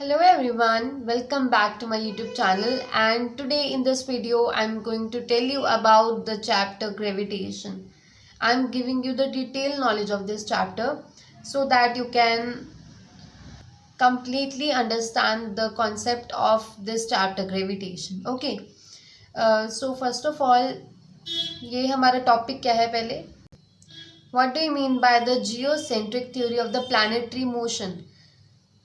Hello everyone, welcome back to my YouTube channel, and today in this video I'm going to tell you about the chapter gravitation. I'm giving you the detailed knowledge of this chapter so that you can completely understand the concept of this chapter gravitation. Okay, so first of all ये हमारा topic क्या है पहले. What do you mean by the geocentric theory of the planetary motion?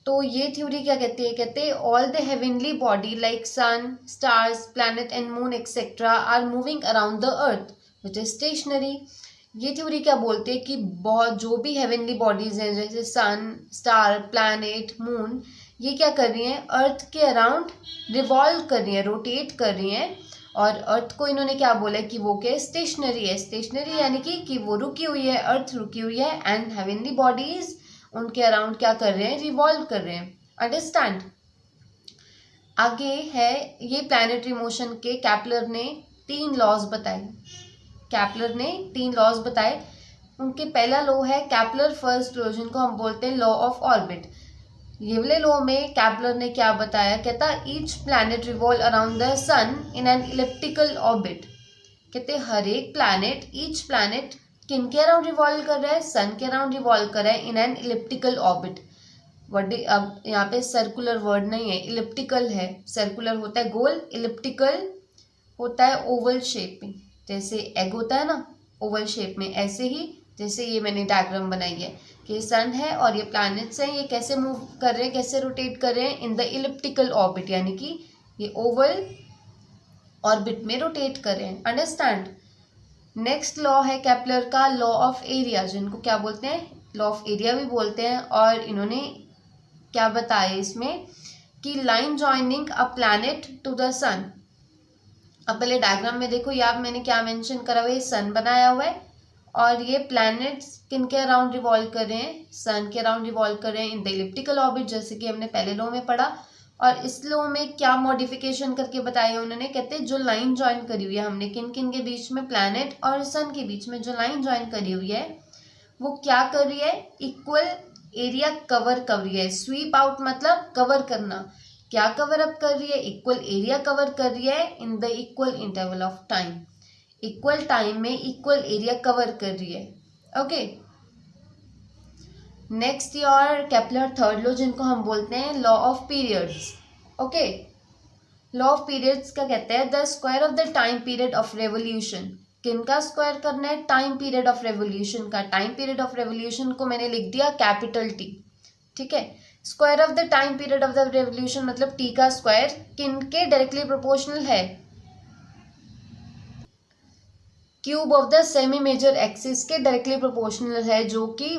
तो ये theory क्या कहती है, कहते हैं all the heavenly body like sun, stars, planet and moon etcetera are moving around the earth which is stationary. ये theory क्या बोलती है कि बहुत जो भी हेवनली बॉडीज हैं जैसे सन, स्टार, प्लैनेट, मून, ये क्या कर रही हैं, अर्थ के अराउंड रिवॉल्व कर रही हैं, रोटेट कर रही हैं. और अर्थ को इन्होंने क्या बोला है कि वो क्या स्टेशनरी है. स्टेशनरी यानी कि वो रुकी हुई है, अर्थ रुकी हुई है, एंड हेवनली बॉडीज उनके अराउंड क्या कर रहे हैं, रिवॉल्व कर रहे हैं. अंडरस्टैंड. आगे है ये प्लैनेटरी मोशन के कैपलर ने 3 लॉज बताए. कैपलर ने 3 लॉज बताए. उनके पहला लॉ है कैपलर फर्स्ट लॉ, जिनको हम बोलते हैं लॉ ऑफ ऑर्बिट. ये वाले लॉ में कैपलर ने क्या बताया, कहता each planet revolve around the sun in an elliptical orbit. कहते हर एक प्लैनेट, ईच प्लैनेट किन के अराउंड रिवॉल्व कर रहा है, सन के अराउंड रिवॉल्व कर रहा है इन एन इलिप्टिकल ऑर्बिट. वर्ड अब यहाँ पे सर्कुलर वर्ड नहीं है, इलिप्टिकल है. सर्कुलर होता है गोल, इलिप्टिकल होता है ओवल शेप में. जैसे एग होता है ना ओवल शेप में, ऐसे ही जैसे ये मैंने डायग्राम बनाई है कि सन है और ये प्लैनेट्स हैं, ये कैसे मूव कर रहे हैं, कैसे रोटेट कर रहे हैं इन द इलिप्टिकल ऑर्बिट, यानी कि ये ओवल ऑर्बिट में रोटेट कर रहे हैं. अंडरस्टैंड. नेक्स्ट लॉ है कैपलर का लॉ ऑफ एरिया, जिनको क्या बोलते हैं, लॉ ऑफ एरिया भी बोलते हैं. और इन्होंने क्या बताया इसमें कि line joining a planet to the sun. अब पहले डायग्राम में देखो, यहाँ मैंने क्या मेंशन करा हुआ है, सन बनाया हुआ है और ये प्लैनेट्स किन के अराउंड रिवॉल्व कर रहे हैं, सन के अराउंड रिवॉल्व कर रहे हैं इन द इलिप्टिकल ऑर्बिट, जैसे कि हमने पहले लॉ में पढ़ा. और इस लॉ में क्या मॉडिफिकेशन करके बताया उन्होंने, कहते हैं जो लाइन ज्वाइन करी हुई है हमने किन किन के बीच में, प्लैनेट और सन के बीच में जो लाइन ज्वाइन करी हुई है वो क्या कर रही है, इक्वल एरिया कवर कर रही है. स्वीप आउट मतलब कवर करना. क्या कवर अप कर रही है, इक्वल एरिया कवर कर रही है in the equal interval of time. Equal time में इक्वल एरिया कवर कर रही है. Okay. Next your कैपलर third law, जिनको हम बोलते हैं law of periods. Okay. Law of periods क्या कहते हैं, the square of the time period of revolution. किनका स्क्वायर करना है, टाइम पीरियड ऑफ रेवोल्यूशन का. टाइम पीरियड ऑफ रेवोल्यूशन को मैंने लिख दिया कैपिटल टी. ठीक है. Square of the time period of the revolution मतलब टी का स्क्वायर किनके डायरेक्टली प्रोपोर्शनल है, cube of the semi major axis के डायरेक्टली प्रोपोर्शनल है, जो कि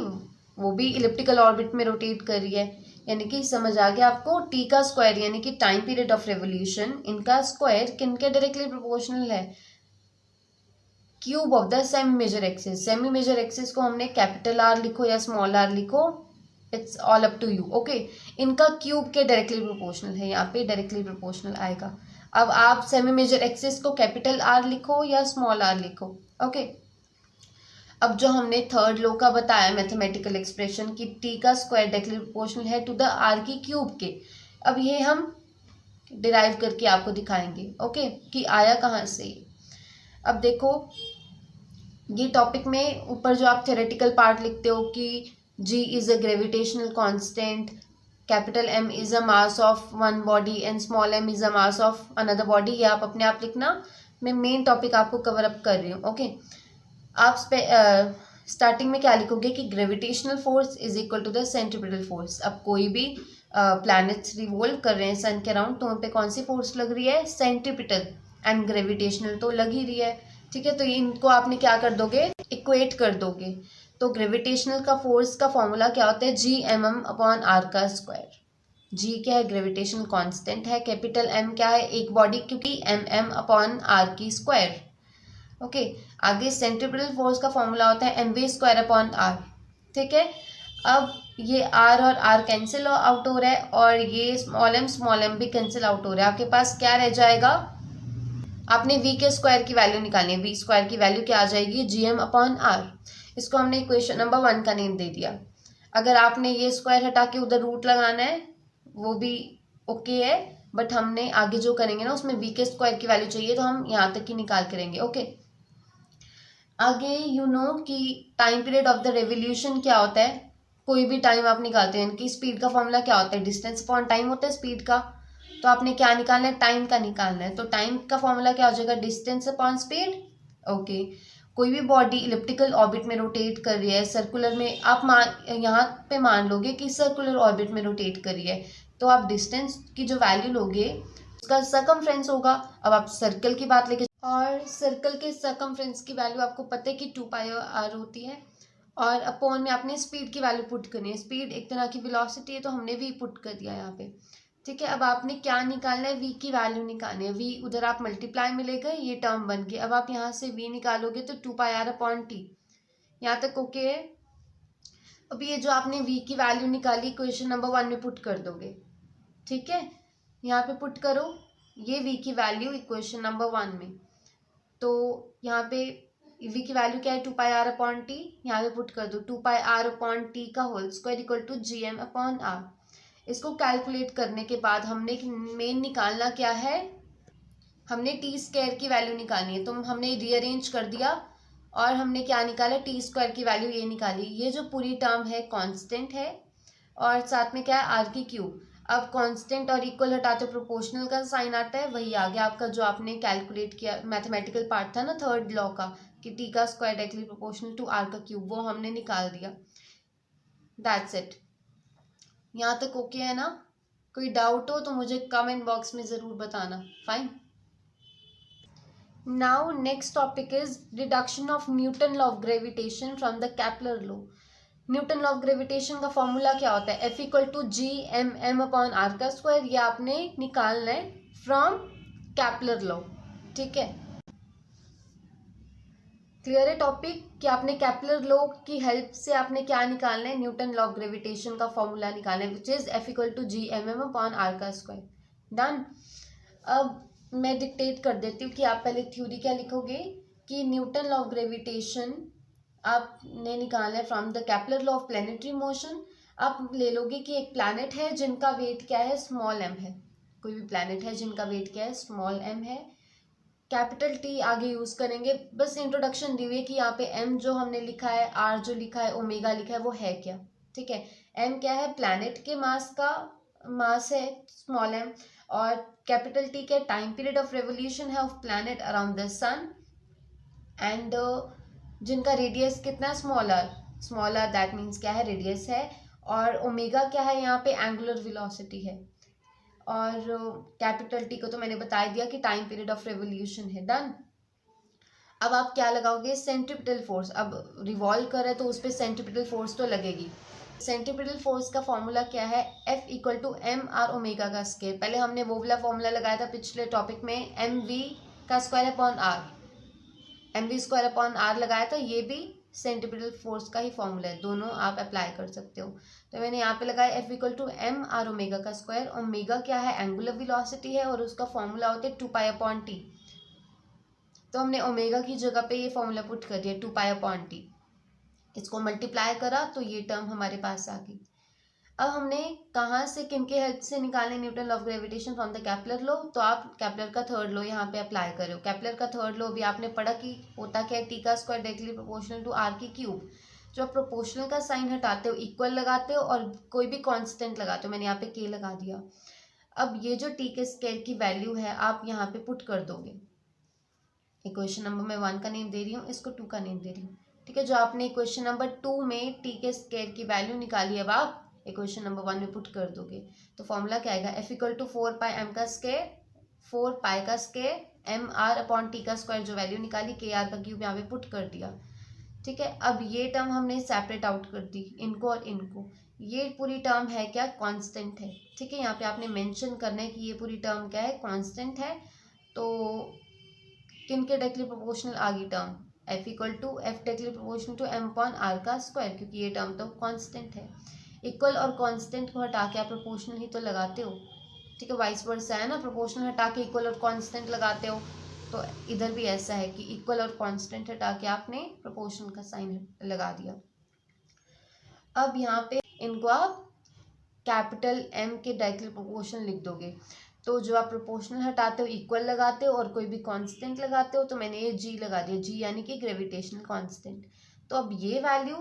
वो भी इलिप्टिकल ऑर्बिट में रोटेट कर रही है. यानी कि समझ आ गया आपको, टी का स्क्वायर यानी कि टाइम पीरियड ऑफ रेवोल्यूशन, इनका स्क्वायर किनके डायरेक्टली प्रोपोर्शनल है, cube of the semi major axis. Semi major axis को हमने कैपिटल आर लिखो या स्मॉल आर लिखो, it's all up to you. Okay. इनका क्यूब के डायरेक्टली प्रोपोर्शनल है, यहाँ पे डायरेक्टली प्रोपोर्शनल आएगा. अब आप सेमी मेजर एक्सिस को कैपिटल आर लिखो या स्मॉल आर लिखो. ओके. अब जो हमने थर्ड लॉ का बताया मैथमेटिकल एक्सप्रेशन कि टी का स्क्वायर डायरेक्टली प्रोपोर्शनल है टू द आर की क्यूब के, अब ये हम डिराइव करके आपको दिखाएंगे. ओके. कि आया कहाँ से. अब देखो ये टॉपिक में ऊपर जो आप थ्योरेटिकल पार्ट लिखते हो कि G is a gravitational constant, capital M is a mass of one body and small m is a mass of another body, ये आप अपने आप लिखना. मैं मेन टॉपिक आपको कवर अप कर रही हूँ. ओके. आप स्टार्टिंग में क्या लिखोगे कि gravitational force is equal to the centripetal force. अब कोई भी प्लैनेट्स रिवॉल्व कर रहे हैं सन के अराउंड, तो उन पे कौन सी फोर्स लग रही है, सेंट्रीपिटल. एंड ग्रेविटेशनल तो लग ही रही है. ठीक है. तो इनको आपने क्या कर दोगे, इक्वेट कर दोगे. तो ग्रेविटेशनल का फोर्स का फॉर्मूला क्या होता है, G M M upon R का स्क्वायर. जी क्या है, ग्रेविटेशनल कांस्टेंट है. कैपिटल एम क्या है, एक बॉडी, क्योंकि एम एम अपॉन आर की स्क्वायर. ओके. आगे सेंट्रीपिटल फोर्स का फॉर्मूला होता है M V square upon R. ठीक है. अब ये आर और आर कैंसिल आउट हो रहा है और ये स्मॉल एम भी कैंसिल आउट हो रहा है. आपके पास क्या रह जाएगा, आपने वी के स्क्वायर की वैल्यू निकालनी है. वी स्क्वायर की वैल्यू क्या आ जाएगी, जी एम अपॉन आर. इसको हमने इक्वेशन नंबर 1 का नेम दे दिया. अगर आपने ये स्क्वायर हटा के उधर रूट लगाना है, वो भी ओके है, बट हमने आगे जो करेंगे ना उसमें वी के स्क्वायर की वैल्यू चाहिए, तो हम यहाँ तक ही निकाल करेंगे। ओके, आगे यू नो कि time period of the revolution क्या होता है। कोई भी टाइम आप निकालते हैं कि स्पीड का फॉर्मूला क्या होता है, डिस्टेंस अपॉन टाइम होता है स्पीड का। तो आपने क्या निकालना है, टाइम का निकालना है। तो टाइम का फॉर्मूला क्या हो जाएगा, डिस्टेंस अपॉन स्पीड। ओके, कोई भी बॉडी इलिप्टिकल ऑर्बिट में रोटेट कर रही है, सर्कुलर में आप यहाँ पे मान लोगे कि सर्कुलर ऑर्बिट में रोटेट कर रही है, तो आप डिस्टेंस की जो वैल्यू लोगे उसका सर्कमफ्रेंस होगा। अब आप सर्कल की बात लेके, और सर्कल के सर्कमफ्रेंस की वैल्यू आपको पता है कि 2πr होती है, और अपॉन में आपने स्पीड की वैल्यू पुट करनी है। स्पीड एक तरह की वेलोसिटी है, तो हमने वी पुट कर दिया यहाँ पे। ठीक है, अब आपने क्या निकालना है, वी की वैल्यू निकालनी है। वी उधर आप मल्टीप्लाई में ले गए, ये टर्म बन गई। अब आप यहाँ से वी निकालोगे तो 2πr/t। यहाँ तक ओके है। अब ये जो आपने वी की वैल्यू निकाली इक्वेशन नंबर 1 में पुट कर दोगे। ठीक है, यहाँ पे पुट करो ये वी की वैल्यू इक्वेशन नंबर 1 में। तो यहाँ पे वी की वैल्यू क्या है, 2πr/t। यहाँ पे पुट कर दो 2πr/t का whole square equal to gm/r। इसको कैलकुलेट करने के बाद हमने मेन निकालना क्या है, हमने टी स्क्वायर की वैल्यू निकालनी है। तो हमने रीअरेंज कर दिया और हमने क्या निकाला, टी स्क्वायर की वैल्यू ये निकाली। ये जो पूरी टर्म है कांस्टेंट है, और साथ में क्या है, आर की क्यूब। अब कांस्टेंट और इक्वल हटाते प्रोपोर्शनल का साइन आता है, वही आ गया आपका जो आपने कैलकुलेट किया मैथमेटिकल पार्ट था ना थर्ड लॉ का, कि टी का square directly proportional to R का क्यूब, वो हमने निकाल दिया। That's it. यहाँ तक ओके है ना? कोई डाउट हो तो मुझे कमेंट बॉक्स में ज़रूर बताना। Fine. Now next topic is reduction of Newton law of gravitation from the Kepler law. Newton law of gravitation का फॉर्मूला क्या होता है, F=g/m/r का स्क्वायर। ये आपने निकालना है फ्रॉम कैपलर लॉ। ठीक है, क्लियर है टॉपिक कि आपने कैपलर लॉ की हेल्प से आपने क्या निकालना है, न्यूटन लॉ ऑफ ग्रेविटेशन का फॉर्मूला निकालना है, विच इज F=g/m/r का स्क्वायर। डन। अब मैं डिक्टेट कर देती हूँ कि आप पहले थ्योरी क्या लिखोगे, कि न्यूटन लॉ ऑफ ग्रेविटेशन आपने निकाला है from the कैपलर law of planetary motion. आप ले लोगे कि एक प्लैनेट है जिनका वेट क्या है, स्मॉल m है। कोई भी प्लैनेट है जिनका वेट क्या है, स्मॉल m है। कैपिटल टी आगे यूज करेंगे, बस इंट्रोडक्शन दी हुई है कि यहाँ पे m जो हमने लिखा है, r जो लिखा है, ओमेगा लिखा है, वो है क्या। ठीक है, m क्या है, प्लैनेट के मास का मास है स्मॉल m, और कैपिटल टी क्या, टाइम पीरियड ऑफ रेवोल्यूशन है of planet around the sun, and जिनका रेडियस कितना, स्मॉल आर दैट मीन्स क्या है, रेडियस है। और ओमेगा क्या है, यहाँ पे एंगुलर वेलोसिटी है। और कैपिटल टी को तो मैंने बता दिया कि टाइम पीरियड ऑफ रेवोल्यूशन है। डन। अब आप क्या लगाओगे, सेंट्रीपिटल फोर्स। अब रिवॉल्व कर रहे तो उस पर सेंट्रीपिटल फोर्स तो लगेगी। सेंट्रीपिटल फोर्स का फॉर्मूला क्या है, F=m/r का स्क्वायर। पहले हमने वो वाला फॉर्मूला लगाया था पिछले टॉपिक में, mv² लगाया था। ये भी सेंट्रीपिटल फोर्स का ही फॉर्मूला है, दोनों आप अप्लाई कर सकते हो। तो मैंने यहाँ पे लगाया F=m/r का स्क्वायर। ओमेगा क्या है, एंगुलर वेलोसिटी है, और उसका फॉर्मूला होता है 2π/t। तो हमने ओमेगा की जगह पे ये फॉर्मूला पुट कर दिया 2π/t। इसको मल्टीप्लाई करा तो ये टर्म हमारे पास आ गई। अब हमने कहाँ से, किन के हेल्प से निकाले Newton law of gravitation from the कैपलर law. तो आप कैपलर का थर्ड लॉ यहाँ पे अप्लाई करो। कैपलर का थर्ड लॉ भी आपने पढ़ा कि होता क्या है, टी का square directly proportional to R की क्यूब। जो आप प्रोपोर्शनल का साइन हटाते हो, इक्वल लगाते हो और कोई भी कांस्टेंट लगाते हो, मैंने यहाँ पे के लगा दिया। अब ये जो टी के स्क्वायर की वैल्यू है आप यहाँ पे पुट कर दोगे। इक्वेशन नंबर मैं 1 का नेम दे रही हूँ, इसको 2 का नेम दे रही हूँ। ठीक है, जो आपने इक्वेशन नंबर 2 में टी के स्क्वायर की वैल्यू निकाली, अब आप इक्वेशन नंबर 1 में पुट कर दोगे। तो फॉर्मूला क्या आएगा, F=4πm का स्क्वायर, 4π का स्क्वायर, mr/t का स्क्वायर। जो वैल्यू निकाली के आर का क्यूब यहाँ पे पुट कर दिया। ठीक है, अब ये टर्म हमने सेपरेट आउट कर दी, इनको और इनको। ये पूरी टर्म है क्या, कांस्टेंट है। ठीक है, यहाँ पे आपने मेंशन करना है कि ये पूरी टर्म क्या है, कांस्टेंट है। तो किन के डायरेक्टली प्रोपोर्शनल आ गई term, F directly proportional to m/r का स्क्वायर, क्योंकि ये टर्म तो कांस्टेंट है। इक्वल और कांस्टेंट को हटा के आप प्रोपोर्शनल ही तो लगाते हो। ठीक है, वाइस वर्सा है ना, प्रोपोर्शनल हटा के इक्वल और कांस्टेंट लगाते हो। तो इधर भी ऐसा है कि इक्वल और कांस्टेंट हटा के आपने प्रोपोर्शनल का साइन लगा दिया। अब यहाँ पे इनको आप कैपिटल एम के डायरेक्टली प्रोपोर्शनल लिख दोगे। तो जो आप प्रोपोर्शनल हटाते हो इक्वल लगाते हो और कोई भी कांस्टेंट लगाते हो, तो मैंने ये जी लगा दिया, जी यानी कि ग्रेविटेशनल कांस्टेंट। तो अब ये वैल्यू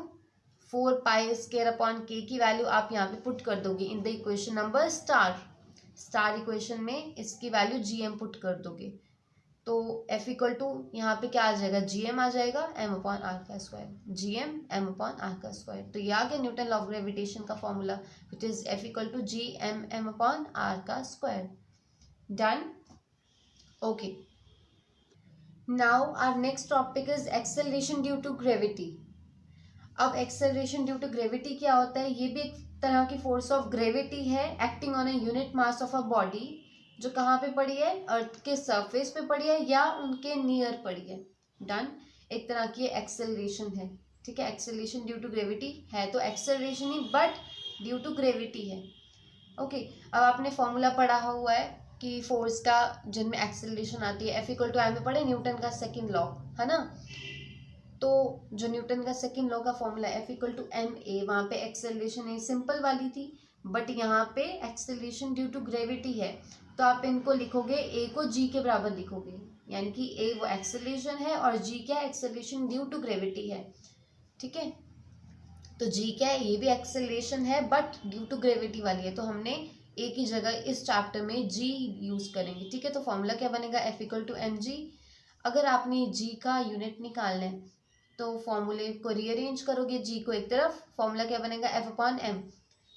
4 पाई स्क्वायर अपॉन के की वैल्यू आप यहाँ पे पुट कर दोगे in the equation number star equation में इसकी वैल्यू जी एम पुट कर दोगे। तो एफ इक्वल टू यहाँ पे क्या आ जाएगा, जी एम आ जाएगा एम अपॉन आर का square, G M upon R का स्क्वायर। तो ये आ गया न्यूटन लॉ ऑफ ग्रेविटेशन का formula, which is F equal to G M upon R का square. Done. Okay, now our next topic is acceleration due to gravity. अब acceleration due to gravity क्या होता है, ये भी एक तरह की फोर्स ऑफ ग्रेविटी है acting on a unit mass of a body, जो कहाँ पे पड़ी है, अर्थ के सरफेस पे पड़ी है या उनके नियर पड़ी है। डन। एक तरह की एक्सेलरेशन है, ठीक है, एक्सेलरेशन ड्यू टू ग्रेविटी है, तो एक्सेलरेशन ही बट ड्यू टू ग्रेविटी है। ओके, अब आपने फॉर्मूला पढ़ा हुआ है कि फोर्स का जिनमें एक्सेलरेशन आती है एफ इक्वल टू आई में पढ़े, न्यूटन का सेकेंड लॉ है ना। तो जो न्यूटन का सेकेंड लॉ का formula F equal to M A, वहाँ पे एक्सेलरेशन ए सिंपल वाली थी, बट यहाँ पे एक्सेलरेशन ड्यू टू ग्रेविटी है। तो आप इनको लिखोगे, ए को जी के बराबर लिखोगे, यानी कि ए वो एक्सेलरेशन है और जी क्या, एक्सेलरेशन ड्यू टू ग्रेविटी है। ठीक है, तो जी क्या है, ये भी एक्सेलरेशन है बट ड्यू टू ग्रेविटी वाली है, तो हमने ए की जगह इस चैप्टर में जी यूज करेंगे। ठीक है, तो फॉर्मूला क्या बनेगा, F equal to M G. अगर आपने जी का यूनिट निकालना है तो फॉर्मूले को रीअरेंज करोगे, जी को एक तरफ, फॉर्मूला क्या बनेगा, एफ अपॉन एम।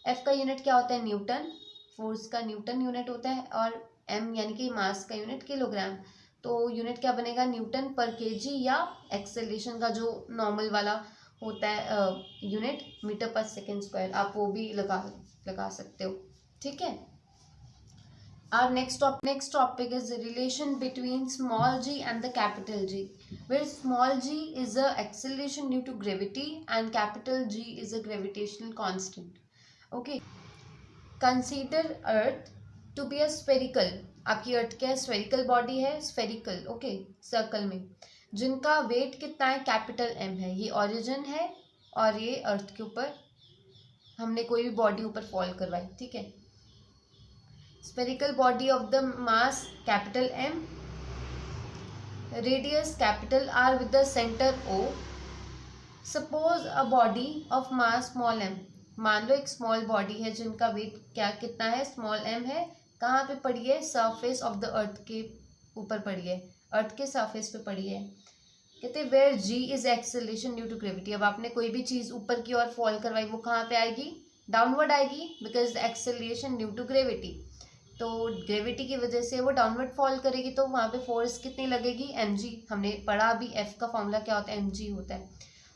एफ का यूनिट क्या होता है, न्यूटन, फोर्स का न्यूटन यूनिट होता है, और एम यानी कि मास का यूनिट किलोग्राम। तो यूनिट क्या बनेगा, न्यूटन पर केजी, या एक्सेलरेशन का जो नॉर्मल वाला होता है यूनिट, मीटर पर सेकेंड स्क्वायर, आप वो भी लगा सकते हो। ठीक है, our next topic is the relation between small g and the capital G, where small g is the acceleration due to gravity and capital G is a gravitational constant. Okay, consider earth to be a spherical, आपकी अर्थ क्या है, spherical body है, spherical, okay, circle में, जिनका wait कितना है, capital M है। ये ओरिजिन है और ये अर्थ के ऊपर हमने कोई भी बॉडी ऊपर फॉल करवाई। ठीक है, spherical body of the mass capital M, radius capital R with the center O. Suppose a body of mass small m, मान लो एक स्मॉल बॉडी है जिनका वेट क्या कितना है, स्मॉल m है, कहाँ पे पड़ी है, सरफेस ऑफ द अर्थ के ऊपर पड़ी है, अर्थ के सरफेस पे पड़ी है। कहते हैं where g is acceleration due to gravity. अब आपने कोई भी चीज़ ऊपर की ओर फॉल करवाई, वो कहाँ पे आएगी, डाउनवर्ड आएगी, because acceleration due to gravity. तो ग्रेविटी की वजह से वो डाउनवर्ड फॉल करेगी, तो वहाँ पे फोर्स कितनी लगेगी, mg। हमने पढ़ा अभी एफ का फॉर्मूला क्या होता है, mg होता है।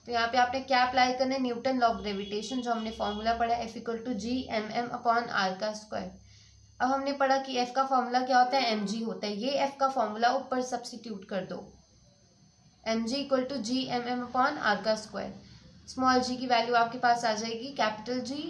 तो यहाँ पे आपने क्या अप्लाई करना है, न्यूटन लॉ ऑफ ग्रेविटेशन, जो हमने फॉर्मूला पढ़ा F equal to G M upon R का स्क्वायर। अब हमने पढ़ा कि एफ का फॉर्मूला क्या होता है, mg होता है, ये एफ का फॉर्मूला ऊपर सब्सटीट्यूट कर दो, mg equal to G M upon R का स्क्वायर। स्मॉल जी की वैल्यू आपके पास आ जाएगी कैपिटल जी